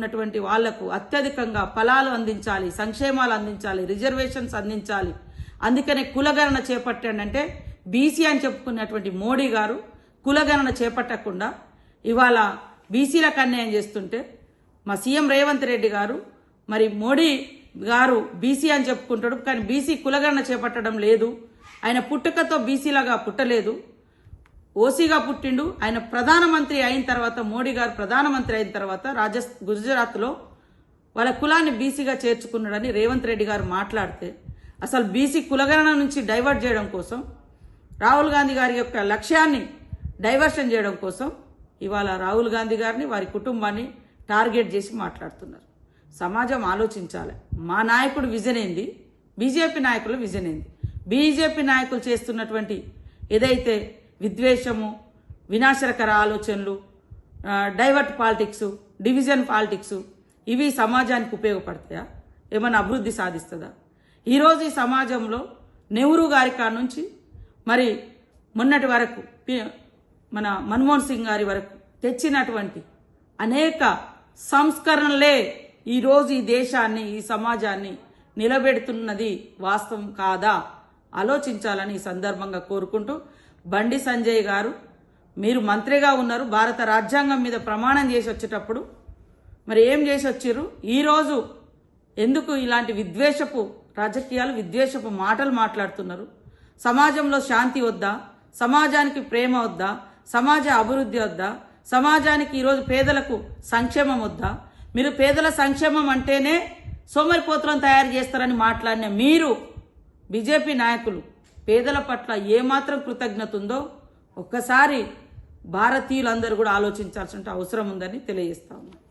ఉన్నటువంటి వాళ్లకు అత్యధికంగా ఫలాలు అందించాలి, సంక్షేమాలు అందించాలి, రిజర్వేషన్స్ అందించాలి. అందుకనే కులగణన చేపట్టాడంటే బీసీ అని చెప్పుకున్నటువంటి మోడీ గారు కులగణన చేపట్టకుండా ఇవాళ బీసీలకు అన్యాయం చేస్తుంటే మా సీఎం రేవంత్ రెడ్డి గారు మరి మోడీ గారు బీసీ అని చెప్పుకుంటాడు, కానీ బీసీ కులగణన చేపట్టడం లేదు. ఆయన పుట్టుకతో బీసీలాగా పుట్టలేదు, ఓసీగా పుట్టిండు. ఆయన ప్రధానమంత్రి అయిన తర్వాత, మోడీ గారు ప్రధానమంత్రి అయిన తర్వాత గుజరాత్లో వాళ్ళ కులాన్ని బీసీగా చేర్చుకున్నాడని రేవంత్ రెడ్డి గారు మాట్లాడితే, అసలు బీసీ కులగణన నుంచి డైవర్ట్ చేయడం కోసం, రాహుల్ గాంధీ గారి యొక్క లక్ష్యాన్ని డైవర్షన్ చేయడం కోసం ఇవాళ రాహుల్ గాంధీ గారిని వారి కుటుంబాన్ని టార్గెట్ చేసి మాట్లాడుతున్నారు. సమాజం ఆలోచించాలి. మా నాయకుడు విజన్ ఏంది, బీజేపీ నాయకుల విజన్ ఏంది? బీజేపీ నాయకులు చేస్తున్నటువంటి ఏదైతే విద్వేషము, వినాశకర ఆలోచనలు, డైవర్ట్ పాలిటిక్స్, డివిజన్ పాలిటిక్స్, ఇవి సమాజానికి ఉపయోగపడతాయా? ఏమైనా అభివృద్ధి సాధిస్తుందా? ఈరోజు ఈ సమాజంలో నెహ్రూ గారి కాడ నుంచి మరి మొన్నటి వరకు మన మన్మోహన్ సింగ్ గారి వరకు తెచ్చినటువంటి అనేక సంస్కరణలే ఈరోజు ఈ దేశాన్ని, ఈ సమాజాన్ని నిలబెడుతున్నది వాస్తవం కాదా? ఆలోచించాలని ఈ సందర్భంగా కోరుకుంటూ, బండి సంజయ్ గారు మీరు మంత్రిగా ఉన్నారు, భారత రాజ్యాంగం మీద ప్రమాణం చేసి వచ్చేటప్పుడు మరి ఏం చేసి వచ్చారు? ఈరోజు ఎందుకు ఇలాంటి విద్వేషపు రాజకీయాలు, విద్వేషపు మాటలు మాట్లాడుతున్నారు? సమాజంలో శాంతి వద్దా? సమాజానికి ప్రేమ వద్దా? సమాజ అభివృద్ధి వద్దా? సమాజానికి ఈరోజు పేదలకు సంక్షేమం వద్దా? మీరు పేదల సంక్షేమం అంటేనే సోమరిపోతులను తయారు చేస్తారని మాట్లాడిన మీరు, బీజేపీ నాయకులు పేదల పట్ల ఏమాత్రం కృతజ్ఞత ఉందో ఒక్కసారి భారతీయులందరూ కూడా ఆలోచించాల్సిన అవసరం ఉందని తెలియజేస్తా ఉన్నాను.